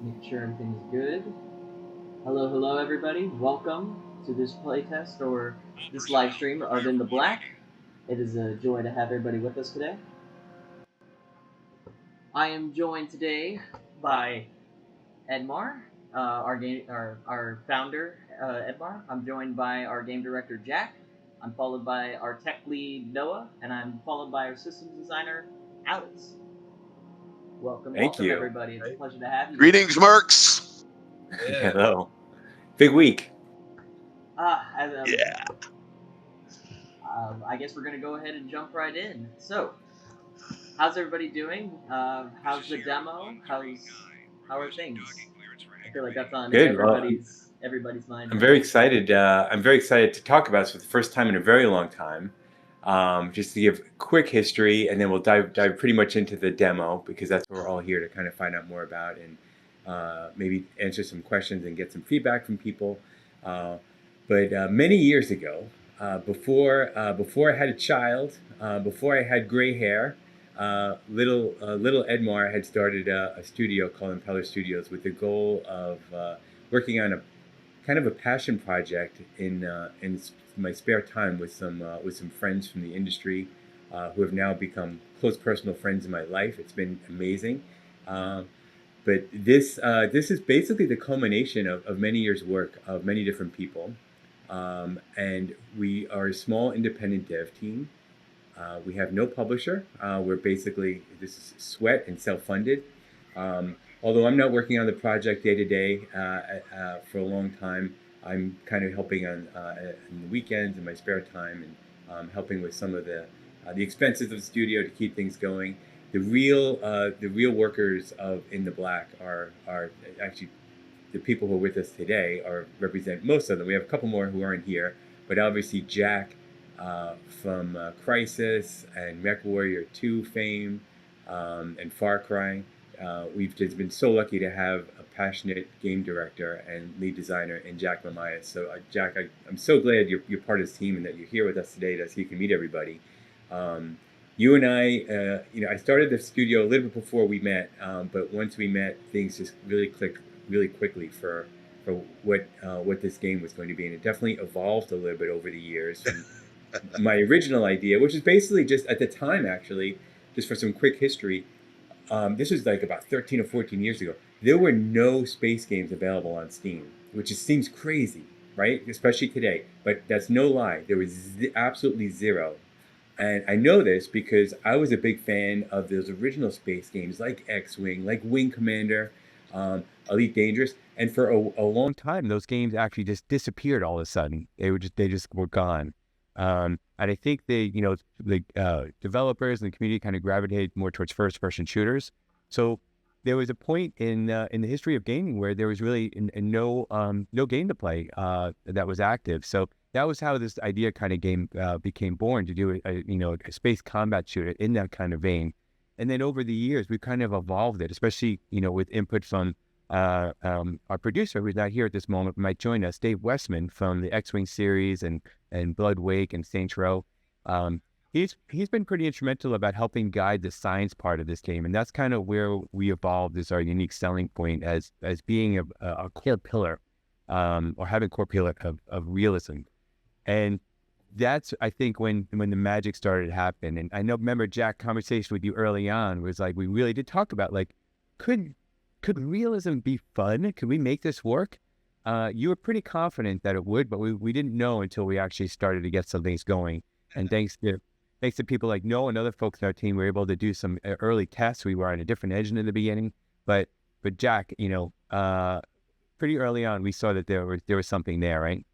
Make sure everything's good. Hello, everybody. Welcome to this playtest or this live stream of In the Black. It is a joy to have everybody with us today. I am joined today by Edmar, our founder, Edmar. I'm joined by our game director, Jack. I'm followed by our tech lead, Noah, and I'm followed by our systems designer, Alex. Welcome, Thank welcome, you. everybody. It's a pleasure to have you. Greetings, Mercs. Yeah. Hello. Big week. Yeah. I guess we're going to go ahead and jump right in. So, how's everybody doing? How's the demo? How are things? I feel like that's on Good. everybody's mind. I'm Right very now. excited. I'm very excited to talk about this for the first time in a very long time. Just to give quick history, and then we'll dive pretty much into the demo because that's what we're all here to kind of find out more about and maybe answer some questions and get some feedback from people. But many years ago, before I had a child, before I had gray hair, little Edmar had started a studio called Impeller Studios with the goal of working on a kind of a passion project in my spare time with some friends from the industry who have now become close personal friends in my life. It's been amazing. But this is basically the culmination of many years' work of many different people. And we are a small independent dev team. We have no publisher. We're basically, this is sweat and self-funded. Although I'm not working on the project day to day for a long time, I'm kind of helping on in the weekends in my spare time and helping with some of the expenses of the studio to keep things going. The real workers of In the Black are actually the people who are with us today represent most of them. We have a couple more who aren't here, but obviously Jack from Crisis and Mech Warrior 2 fame and Far Cry. We've just been so lucky to have a passionate game director and lead designer in Jack Lamaya. So Jack, I'm so glad you're part of this team and that you're here with us today so you can meet everybody. You and I, I started the studio a little bit before we met, but once we met, things just really clicked really quickly for what this game was going to be, and it definitely evolved a little bit over the years. From my original idea, which is basically just at the time, actually, just for some quick history, this was like about 13 or 14 years ago. There were no space games available on Steam, which just seems crazy, right? Especially today, but that's no lie. There was absolutely zero. And I know this because I was a big fan of those original space games like X-Wing, like Wing Commander, Elite Dangerous. And for a long time, those games actually just disappeared all of a sudden. They just were gone. And I think the developers and the community kind of gravitated more towards first-person shooters. So there was a point in the history of gaming where there was really no game to play that was active. So that was how this idea kind of game became born, to do a space combat shooter in that kind of vein. And then over the years, we kind of evolved it, especially with input from our producer, who's not here at this moment, might join us, Dave Westman from the X-Wing series and Blood Wake and Saints Row. He's been pretty instrumental about helping guide the science part of this game, and that's kind of where we evolved as our unique selling point as being a core pillar, or having a core pillar of realism. And that's, I think, when the magic started to happen. And I remember Jack, conversation with you early on was like, we really did talk about like, could realism be fun? Could we make this work? You were pretty confident that it would, but we didn't know until we actually started to get some things going. And thanks to people like Noah and other folks on our team, we were able to do some early tests. We were on a different engine in the beginning, but Jack, pretty early on, we saw that there was something there, right?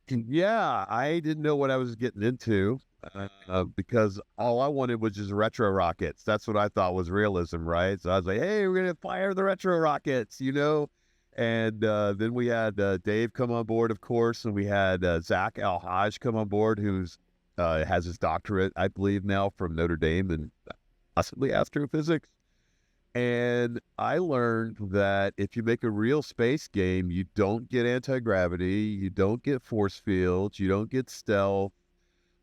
Yeah, I didn't know what I was getting into because all I wanted was just retro rockets. That's what I thought was realism, right? So I was like, hey, we're going to fire the retro rockets, And then we had Dave come on board, of course, and we had Zach Al-Haj come on board, who's has his doctorate, I believe, now from Notre Dame and possibly astrophysics. And I learned that if you make a real space game, you don't get anti-gravity, you don't get force fields, you don't get stealth,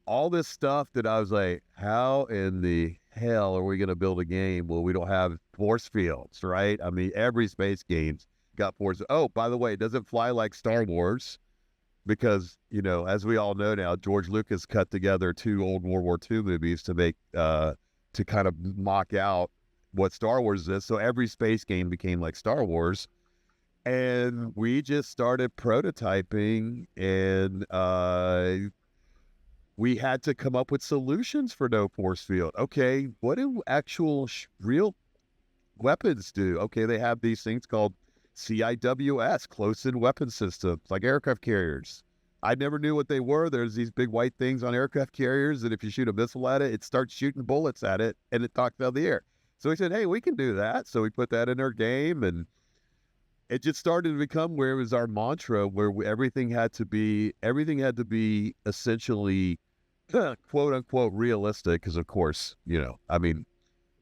all this stuff that I was like, how in the hell are we going to build a game where we don't have force fields, right? I mean, every space game's got force. Oh, by the way, it doesn't fly like Star Wars because, you know, as we all know now, George Lucas cut together 2 old World War II movies to make, to kind of mock out what Star Wars is. So every space game became like Star Wars. And we just started prototyping, and we had to come up with solutions for no force field. Okay, what do actual real weapons do? Okay, they have these things called CIWS, close-in weapon systems, like aircraft carriers. I never knew what they were. There's these big white things on aircraft carriers that if you shoot a missile at it, it starts shooting bullets at it, and it knocks out the air. So we said, hey, we can do that. So we put that in our game, and it just started to become where it was our mantra, where everything had to be essentially quote unquote realistic. Because of course, you know, I mean,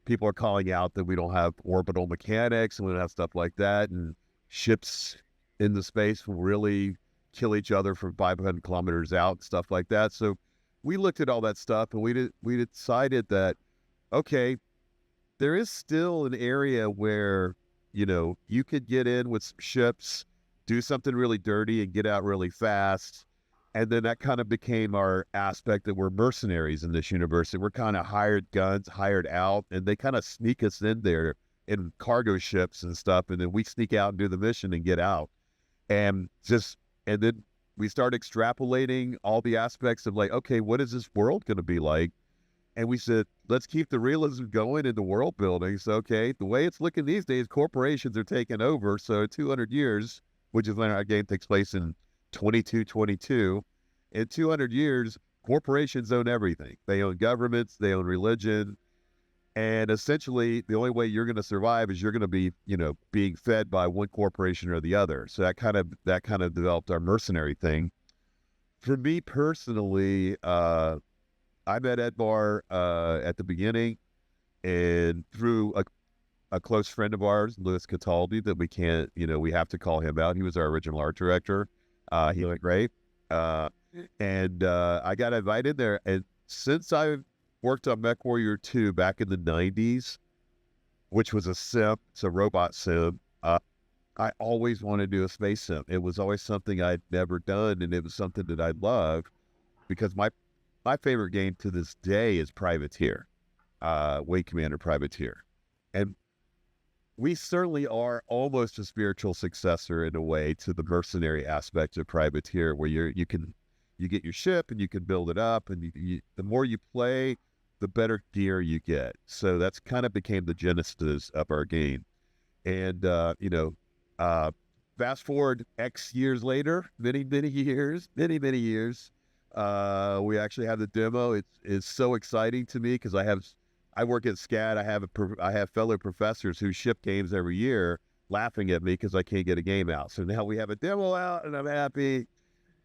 people are calling out that we don't have orbital mechanics and we don't have stuff like that, and ships in the space will really kill each other from 500 kilometers out and stuff like that. So we looked at all that stuff, and we decided that, okay, there is still an area where, you know, you could get in with some ships, do something really dirty and get out really fast. And then that kind of became our aspect, that we're mercenaries in this universe. We're kind of hired guns, hired out, and they kind of sneak us in there in cargo ships and stuff. And then we sneak out and do the mission and get out. And then we start extrapolating all the aspects of like, okay, what is this world going to be like? And we said, let's keep the realism going in the world building. So, okay, the way it's looking these days, corporations are taking over. So 200 years, which is when our game takes place in 2222, in 200 years, corporations own everything. They own governments, they own religion. And essentially, the only way you're going to survive is you're going to be, you know, being fed by one corporation or the other. So that kind of developed our mercenary thing. For me personally, I met Edmar at the beginning, and through a close friend of ours, Louis Cataldi, that we can't, you know, we have to call him out. He was our original art director. He looked great. And I got invited there. And since I've worked on MechWarrior 2 back in the 90s, which was a sim, it's a robot sim, I always wanted to do a space sim. It was always something I'd never done, and it was something that I loved, because my favorite game to this day is Privateer, Wing Commander Privateer. And we certainly are almost a spiritual successor in a way to the mercenary aspect of Privateer, where you get your ship and you can build it up, and the more you play, the better gear you get. So that's kind of became the genesis of our game. And, you know, fast forward X years later, many years, we actually have the demo. It's so exciting to me because I work at SCAD. I have fellow professors who ship games every year laughing at me because I can't get a game out. So now we have a demo out, and I'm happy,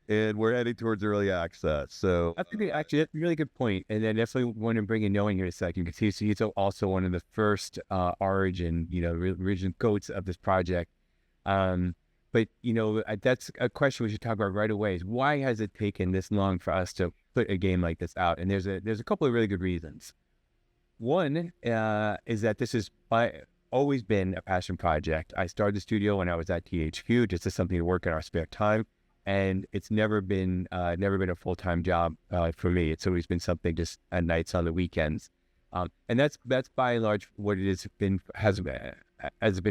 and we're heading towards early access. So That's actually that's a really good point. And I definitely want to bring in Knowing here in a second, because he's also one of the first origin, you know, origin goats of this project. But, you know, that's a question we should talk about right away, is why has it taken this long for us to put a game like this out? And there's a couple of really good reasons. One is that this has always been a passion project. I started the studio when I was at THQ, just as something to work in our spare time. And it's never been a full-time job for me. It's always been something just at nights, on the weekends. And that's by and large what it has been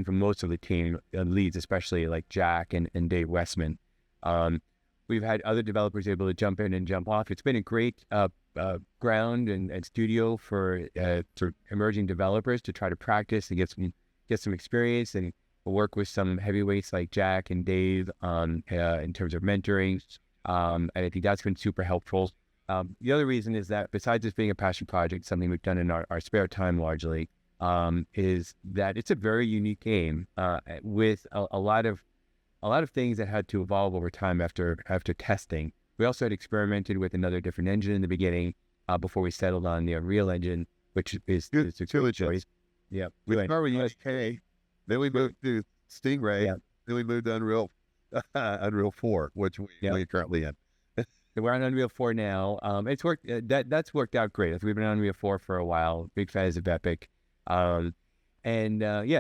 for most of the team leads, especially like Jack and Dave Westman. We've had other developers able to jump in and jump off. It's been a great ground and studio for emerging developers to try to practice and get some experience, and work with some heavyweights like Jack and Dave in terms of mentoring. And I think that's been super helpful. The other reason is that besides this being a passion project, something we've done in our spare time largely, is that it's a very unique game with a lot of things that had to evolve over time after testing. We also had experimented with another different engine in the beginning before we settled on the Unreal Engine, which is a good choice. Yeah, we started with USK, then we moved to Stingray, then we moved to Unreal 4, which we're currently in. So we're on Unreal 4 now. It's worked. That's worked out great. We've been on Unreal 4 for a while. Big fans of Epic. Yeah,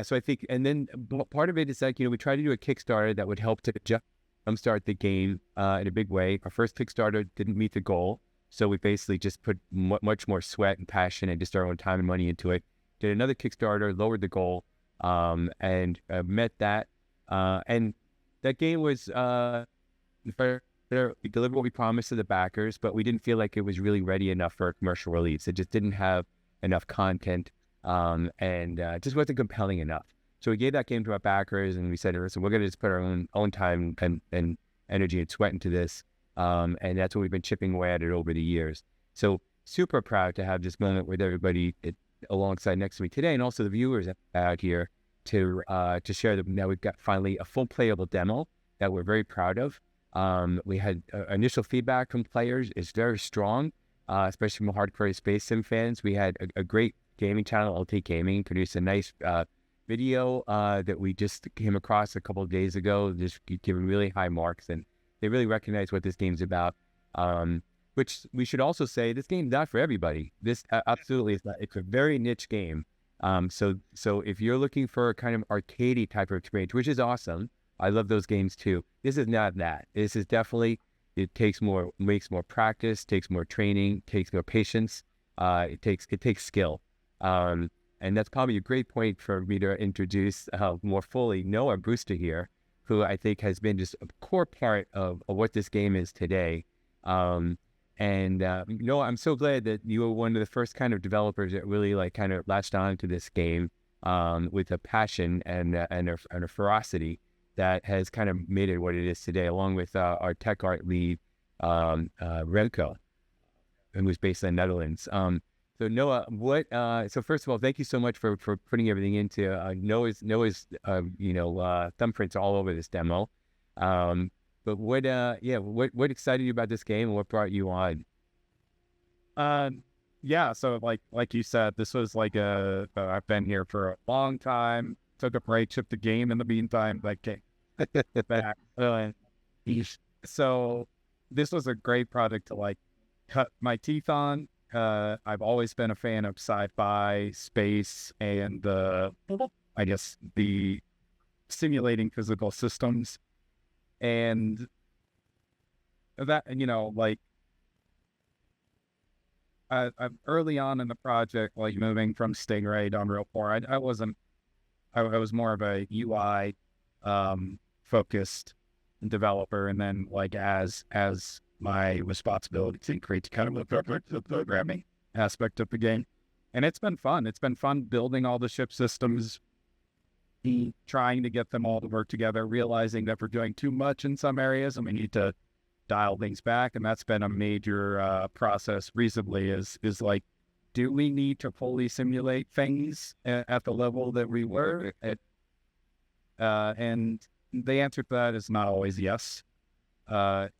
so I think, and then part of it is like, we try to do a Kickstarter that would help to jumpstart the game in a big way. Our first Kickstarter didn't meet the goal, so we basically just put much more sweat and passion and just our own time and money into it. Did another Kickstarter, lowered the goal, and met that. And that game was we delivered what we promised to the backers, but we didn't feel like it was really ready enough for a commercial release. It just didn't have enough content. And just wasn't compelling enough. So we gave that game to our backers, and we said, listen, we're going to just put our own time and energy and sweat into this. And that's what we've been chipping away at it over the years. So super proud to have this moment with everybody alongside next to me today, and also the viewers out here to share that now we've got finally a full playable demo that we're very proud of. We had initial feedback from players is very strong, especially from hardcore space sim fans. We had a great gaming channel, LT Gaming, produced a nice video that we just came across a couple of days ago, just giving really high marks, and they really recognize what this game's about. Which we should also say, this game's not for everybody. This absolutely is not. It's a very niche game. So if you're looking for a kind of arcadey type of experience, which is awesome, I love those games too. This is not that. This is definitely, it makes more practice, takes more training, takes more patience. It takes skill. And that's probably a great point for me to introduce more fully Noah Brewster here, who I think has been just a core part of what this game is today. Noah, I'm so glad that you were one of the first kind of developers that really like kind of latched on to this game with a passion and a ferocity that has kind of made it what it is today, along with our tech art lead, Remco, who's based in the Netherlands. So Noah, so first of all, thank you so much for putting everything into Noah's thumbprints all over this demo. But what excited you about this game, and what brought you on? Yeah, so like you said, this was like I've been here for a long time. Took a break, shipped the game in the meantime, came back. So this was a great project to cut my teeth on. I've always been a fan of sci-fi, space, and I guess the simulating physical systems, and that I'm early on in the project, moving from Stingray to Unreal 4. I was more of a UI focused developer, and then as my responsibilities increased, kind of look over the programming aspect of the game. And it's been fun. It's been fun building all the ship systems, trying to get them all to work together, realizing that we're doing too much in some areas and we need to dial things back. And that's been a major process recently is do we need to fully simulate things at the level that we were at? And the answer to that is not always yes.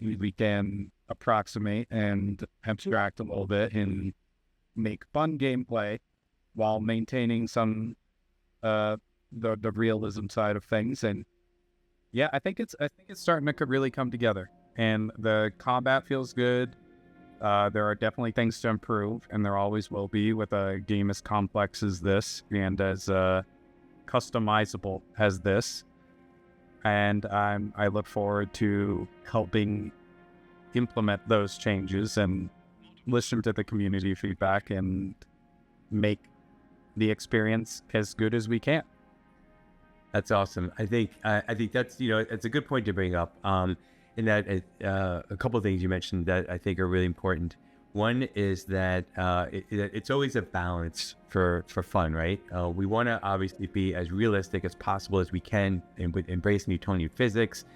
We can approximate and abstract a little bit and make fun gameplay while maintaining some the realism side of things. And yeah, I think it's starting to really come together, and the combat feels good. There are definitely things to improve, and there always will be with a game as complex as this and as customizable as this. And I look forward to helping implement those changes and listen to the community feedback and make the experience as good as we can. That's awesome. I think that's, it's a good point to bring up. In that a couple of things you mentioned that I think are really important. One is that it's always a balance for fun, right? We want to obviously be as realistic as possible as we can, and embrace Newtonian physics,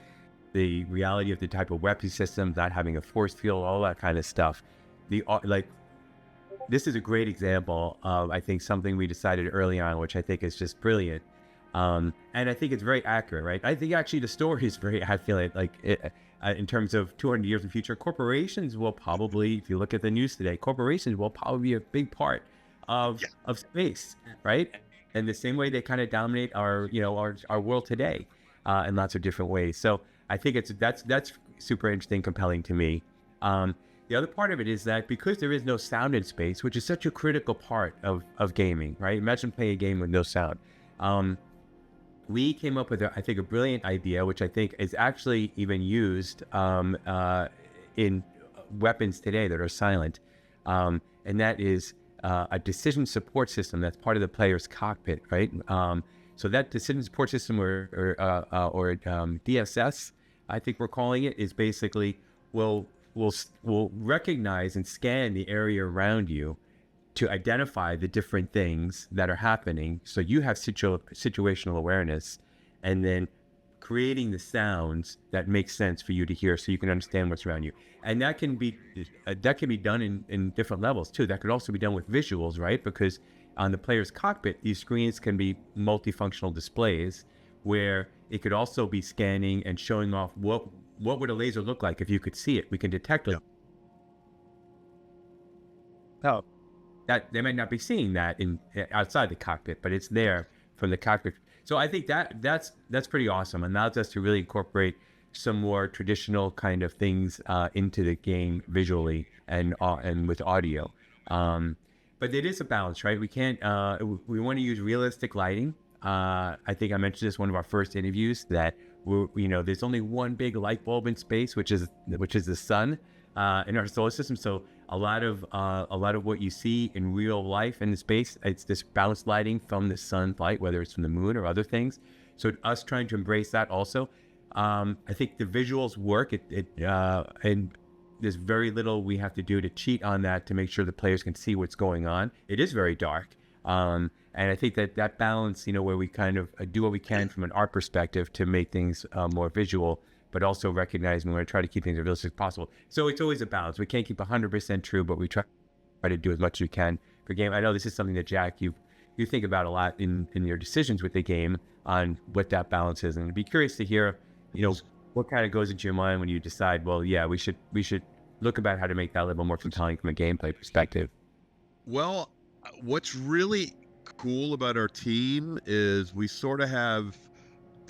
the reality of the type of weapon systems, not having a force field, all that kind of stuff. This is a great example of, I think, something we decided early on, which I think is just brilliant. And I think it's very accurate, right? I think actually the story is very accurate. In terms of 200 years in the future, corporations will probably, if you look at the news today, corporations will probably be a big part of space, right? And the same way they kind of dominate our world today in lots of different ways. So I think that's super interesting, compelling to me. The other part of it is that because there is no sound in space, which is such a critical part of gaming, right? Imagine playing a game with no sound. We came up with, I think, a brilliant idea, which I think is actually even used in weapons today that are silent. And that is a decision support system that's part of the player's cockpit, right? So that decision support system, or DSS, I think we're calling it, is basically will recognize and scan the area around you to identify the different things that are happening. So you have situational awareness, and then creating the sounds that make sense for you to hear, so you can understand what's around you. And that can be done in different levels too. That could also be done with visuals, right? Because on the player's cockpit, these screens can be multifunctional displays, where it could also be scanning and showing off what would a laser look like if you could see it. We can detect it. Oh, that they might not be seeing that outside the cockpit, but it's there from the cockpit. So I think that's pretty awesome, and allows us to really incorporate some more traditional kind of things into the game visually and with audio. But it is a balance, right? We can't. We want to use realistic lighting. I think I mentioned this in one of our first interviews, that there's only one big light bulb in space, which is the sun in our solar system. So a lot of what you see in real life in the space, it's this balanced lighting from the sunlight, whether it's from the moon or other things. So us trying to embrace that also. I think the visuals work. And there's very little we have to do to cheat on that to make sure the players can see what's going on. It is very dark. And I think that balance, where we kind of do what we can from an art perspective to make things more visual, but also recognize we want to try to keep things as realistic as possible. So it's always a balance. We can't keep 100% true, but we try to do as much as we can for game. I know this is something that, Jack, you think about a lot in your decisions with the game on what that balance is. And I'd be curious to hear, what kind of goes into your mind when you decide, well, yeah, we should look about how to make that a little more compelling from a gameplay perspective. Well, what's really cool about our team is we sort of have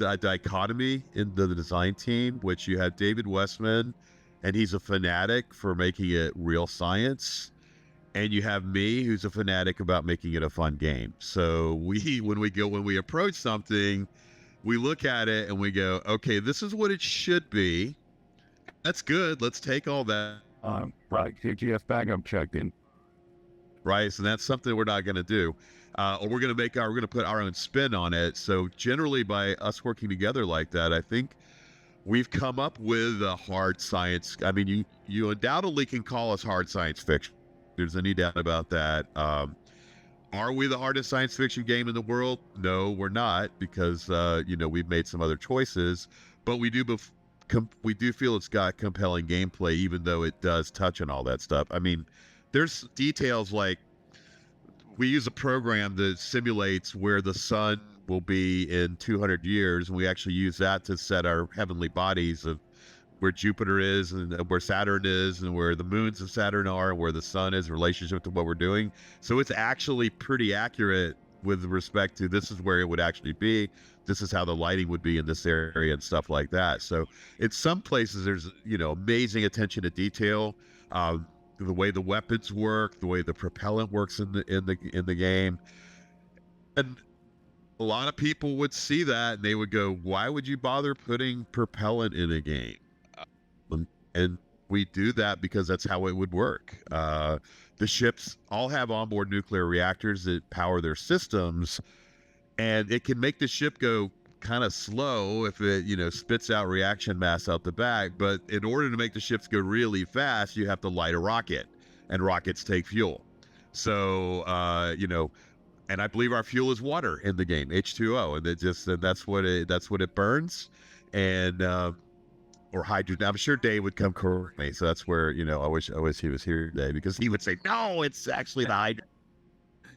a dichotomy in the design team, which you have David Westman, and he's a fanatic for making it real science. And you have me, who's a fanatic about making it a fun game. So when we approach something, we look at it and we go, okay, this is what it should be. That's good. Let's take all that. Right. CGS backup checked in. Right. So that's something we're not going to do. Or we're going to put our own spin on it. So generally, by us working together like that, I think we've come up with a hard science. I mean, you undoubtedly can call us hard science fiction. There's any doubt about that. Are we the hardest science fiction game in the world? No, we're not, because we've made some other choices, but we do feel it's got compelling gameplay, even though it does touch on all that stuff. I mean, there's details like we use a program that simulates where the sun will be in 200 years, and we actually use that to set our heavenly bodies of where Jupiter is and where Saturn is and where the moons of Saturn are and where the sun is in relationship to what we're doing. So it's actually pretty accurate with respect to this is where it would actually be. This is how the lighting would be in this area and stuff like that. So in some places there's, amazing attention to detail. The way the weapons work, the way the propellant works in the game. And a lot of people would see that and they would go, why would you bother putting propellant in a game? And we do that because that's how it would work. The ships all have onboard nuclear reactors that power their systems, and it can make the ship go kind of slow if it, spits out reaction mass out the back. But in order to make the ships go really fast, you have to light a rocket, and rockets take fuel. So, and I believe our fuel is water in the game, H2O, and that's what it burns, and or hydrogen. I'm sure Dave would come correct me. So that's where, I wish he was here today, because he would say, no, it's actually the hydrogen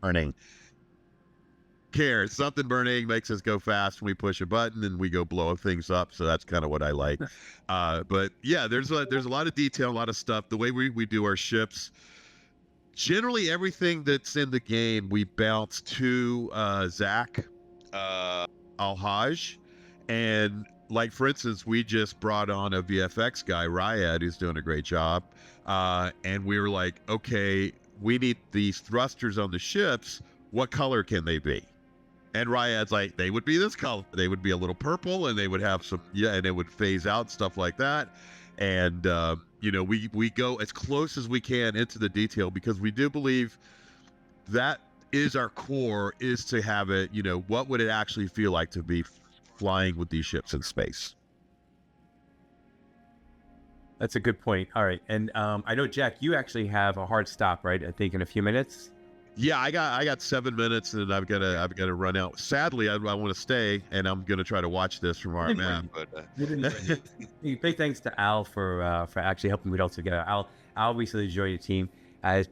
burning. Cares. Something burning makes us go fast when we push a button and we go blow things up. So that's kind of what I like. But yeah, there's a lot of detail, a lot of stuff. The way we do our ships, generally everything that's in the game, we bounce to Zach Al-Haj, and like for instance, we just brought on a VFX guy, Ryad, who's doing a great job, and we were like, okay, we need these thrusters on the ships. What color can they be? And Ryad's like, they would be this color. They would be a little purple, and they would have some, and it would phase out, stuff like that. And we go as close as we can into the detail, because we do believe that is our core, is to have it, what would it actually feel like to be flying with these ships in space? That's a good point. All right. And I know, Jack, you actually have a hard stop, right? I think in a few minutes. Yeah, I got 7 minutes, and I've got to run out. Sadly, I want to stay, and I'm gonna try to watch this from our map. But big thanks to Al for actually helping me all together. Al recently joined the team, as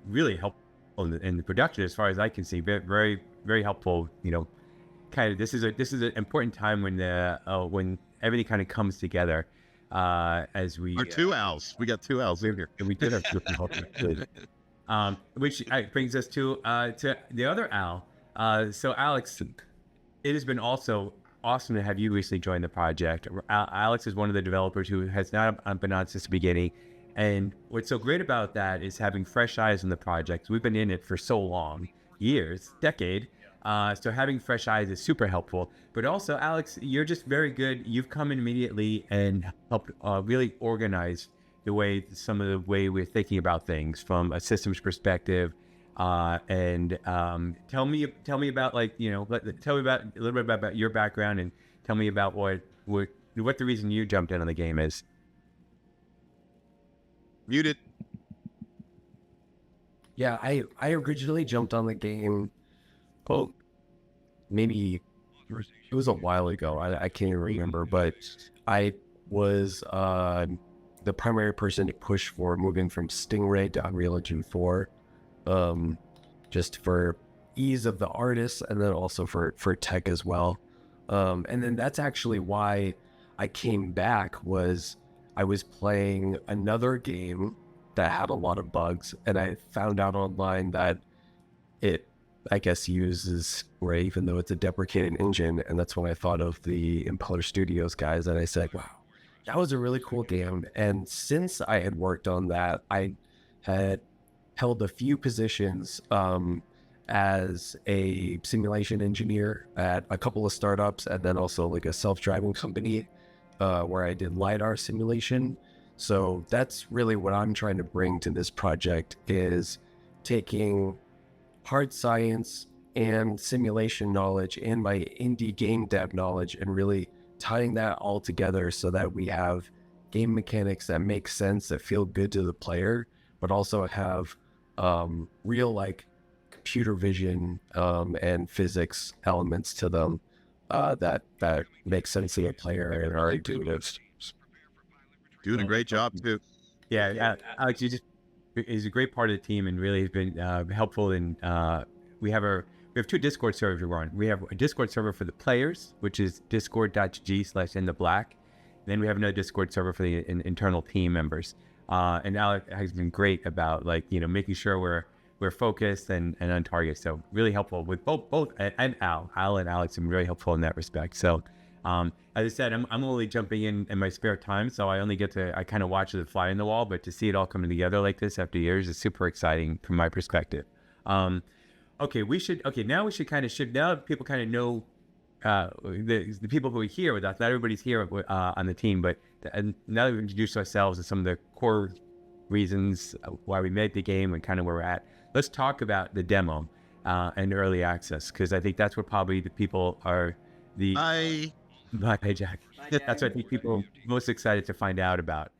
really helpful in the production, as far as I can see. Very, very helpful. Kind of this is an important time when everything kind of comes together. As we our two Als, we got two Als in here. We did have good. Which brings us to the other Al. So Alex, it has been also awesome to have you recently join the project. Alex is one of the developers who has not been on since the beginning. And what's so great about that is having fresh eyes on the project. We've been in it for so long, years, decade. So having fresh eyes is super helpful. But also, Alex, you're just very good. You've come in immediately and helped really organize some of the way we're thinking about things from a systems perspective. And tell me about tell me about a little bit about your background, and tell me about what the reason you jumped in on the game is. Muted. Yeah, I originally jumped on the game, maybe it was a while ago. I can't even remember, but I was the primary person to push for moving from Stingray to Unreal Engine 4, just for ease of the artists, and then also for tech as well. And then that's actually why I came back. I was playing another game that had a lot of bugs, and I found out online that it, I guess, uses Stingray, even though it's a deprecated engine. And that's when I thought of the Impeller Studios guys, and I said, wow, that was a really cool game. And since I had worked on that, I had held a few positions as a simulation engineer at a couple of startups, and then also like a self-driving company where I did LiDAR simulation. So that's really what I'm trying to bring to this project, is taking hard science and simulation knowledge and my indie game dev knowledge and really tying that all together so that we have game mechanics that make sense, that feel good to the player, but also have real like computer vision and physics elements to them that make sense to the player and are intuitive. Doing a great job too. Yeah, Alex, he's a great part of the team and really has been helpful. In we have two Discord servers we run. We have a Discord server for the players, which is discord.gg/intheblack. Then we have another Discord server for the internal team members. And Alex has been great about making sure we're focused and on target. So really helpful with both and Al and Alex have been really helpful in that respect. So as I said, I'm only jumping in my spare time, so I kind of watch it fly in the wall, but to see it all coming together like this after years is super exciting from my perspective. Now we should kind of shift. Now people kind of know the people who are here with us. Not everybody's here on the team, but now that we've introduced ourselves and some of the core reasons why we made the game and kind of where we're at, let's talk about the demo and early access, because I think that's what probably the people are Hi, Jack. That's what I think people are most excited to find out about.